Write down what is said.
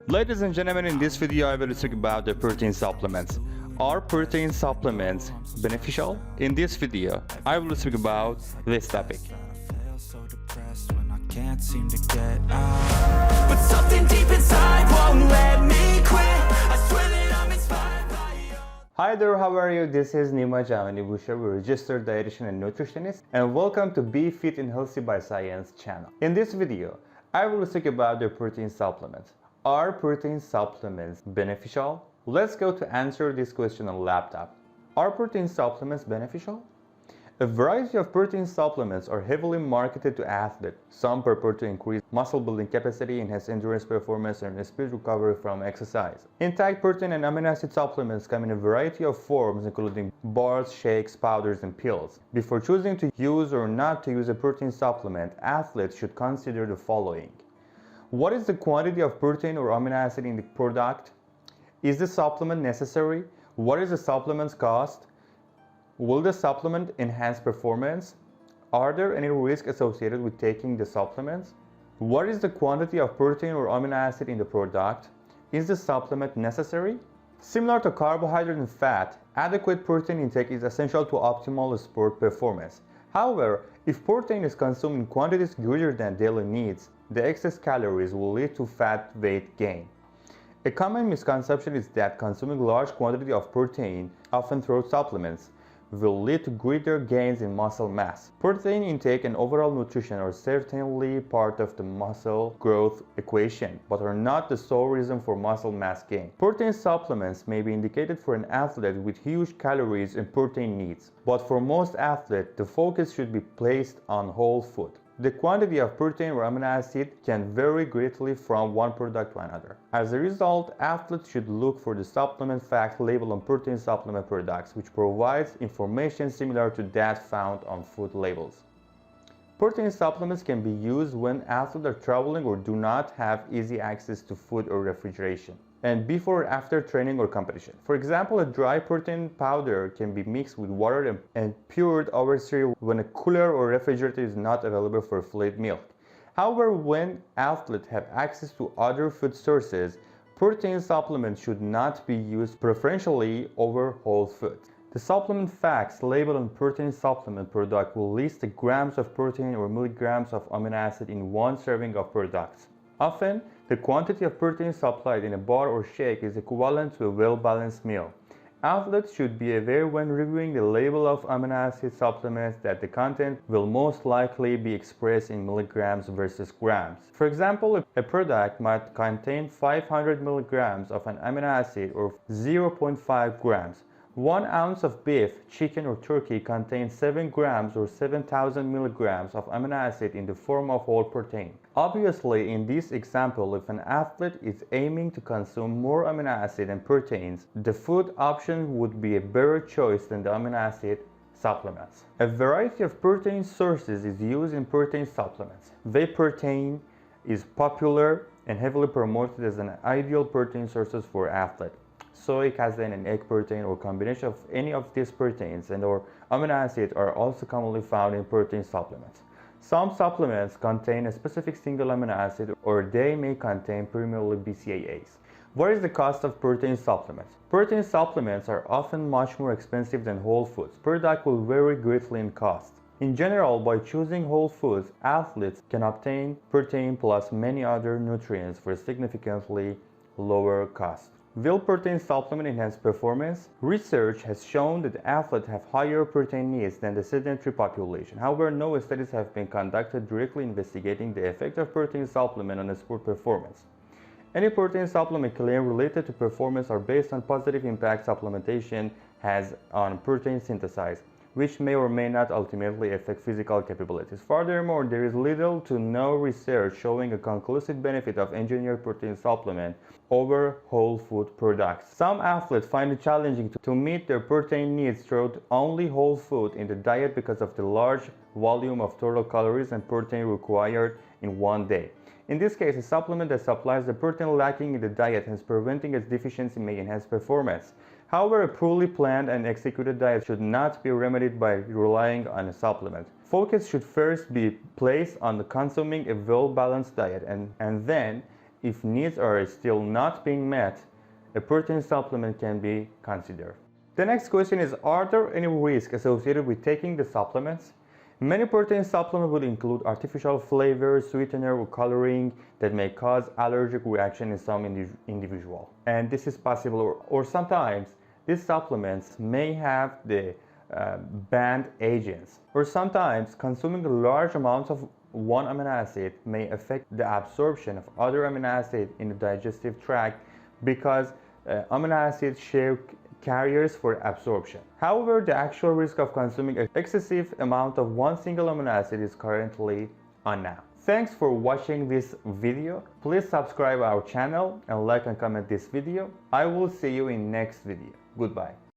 Ladies and gentlemen, in this video I will talk about the protein supplements. Are protein supplements beneficial? In this video I will speak about this topic. Can't seem to get out, but something deep inside won't let me quit. I swear that I'm inspired by you. Hi there, how are you? This is Nima, jahani, registered dietitian and nutritionist, and welcome to Be Fit and Healthy by Science channel. In this video I will speak about the protein supplements. Are protein supplements beneficial? Let's go to answer this question on laptop. Are protein supplements beneficial? A variety of protein supplements are heavily marketed to athletes. Some purport to increase muscle building capacity, enhance endurance performance, and speed recovery from exercise. Intact protein and amino acid supplements come in a variety of forms, including bars, shakes, powders, and pills. Before choosing to use or not to use a protein supplement, athletes should consider the following. What is the quantity of protein or amino acid in the product? Is the supplement necessary? What is the supplement's cost? Will the supplement enhance performance? Are there any risks associated with taking the supplements? What is the quantity of protein or amino acid in the product? Is the supplement necessary? Similar to carbohydrate and fat, adequate protein intake is essential to optimal sport performance. However, if protein is consumed in quantities greater than daily needs, the excess calories will lead to fat weight gain. A common misconception is that consuming large quantity of protein, often through supplements, will lead to greater gains in muscle mass. Protein intake and overall nutrition are certainly part of the muscle growth equation, but are not the sole reason for muscle mass gain. Protein supplements may be indicated for an athlete with huge calories and protein needs, but for most athletes, the focus should be placed on whole food. The quantity of protein or amino acid can vary greatly from one product to another. As a result, athletes should look for the supplement fact label on protein supplement products, which provides information similar to that found on food labels. Protein supplements can be used when athletes are traveling or do not have easy access to food or refrigeration, and before or after training or competition. For example, a dry protein powder can be mixed with water and poured over cereal when a cooler or refrigerator is not available for fluid milk. However, when athletes have access to other food sources, protein supplements should not be used preferentially over whole foods. The supplement facts labeled on protein supplement product will list the grams of protein or milligrams of amino acid in one serving of products. Often, the quantity of protein supplied in a bar or shake is equivalent to a well-balanced meal. Athletes should be aware when reviewing the label of amino acid supplements that the content will most likely be expressed in milligrams versus grams. For example, a product might contain 500 milligrams of an amino acid or 0.5 grams. 1 ounce of beef, chicken, or turkey contains 7 grams or 7,000 milligrams of amino acid in the form of whole protein. Obviously, in this example, if an athlete is aiming to consume more amino acid and proteins, the food option would be a better choice than the amino acid supplements. A variety of protein sources is used in protein supplements. Whey protein is popular and heavily promoted as an ideal protein source for athletes. Soy, casein, and egg protein or combination of any of these proteins and or amino acids are also commonly found in protein supplements. Some supplements contain a specific single amino acid or they may contain primarily BCAAs. What is the cost of protein supplements? Protein supplements are often much more expensive than whole foods. Product will vary greatly in cost. In general, by choosing whole foods, athletes can obtain protein plus many other nutrients for a significantly lower cost. Will protein supplement enhance performance? Research has shown that athletes have higher protein needs than the sedentary population. However, no studies have been conducted directly investigating the effect of protein supplement on sport performance. Any protein supplement claim related to performance are based on positive impact supplementation has on protein synthesis, which may or may not ultimately affect physical capabilities. Furthermore, there is little to no research showing a conclusive benefit of engineered protein supplement over whole food products. Some athletes find it challenging to meet their protein needs through only whole food in the diet because of the large volume of total calories and protein required in one day. In this case, a supplement that supplies the protein lacking in the diet, hence preventing its deficiency, may enhance performance. However, a poorly planned and executed diet should not be remedied by relying on a supplement. Focus should first be placed on consuming a well-balanced diet and then if needs are still not being met, a protein supplement can be considered. The next question is, are there any risks associated with taking the supplements? Many protein supplements will include artificial flavors, sweetener, or coloring that may cause allergic reaction in some individual. And this is possible, or sometimes these supplements may have the banned agents, or sometimes consuming large amounts of one amino acid may affect the absorption of other amino acid in the digestive tract because amino acids share carriers for absorption. However, the actual risk of consuming an excessive amount of one single amino acid is currently unknown. Thanks for watching this video. Please subscribe our channel and like and comment this video. I will see you in next video. Goodbye.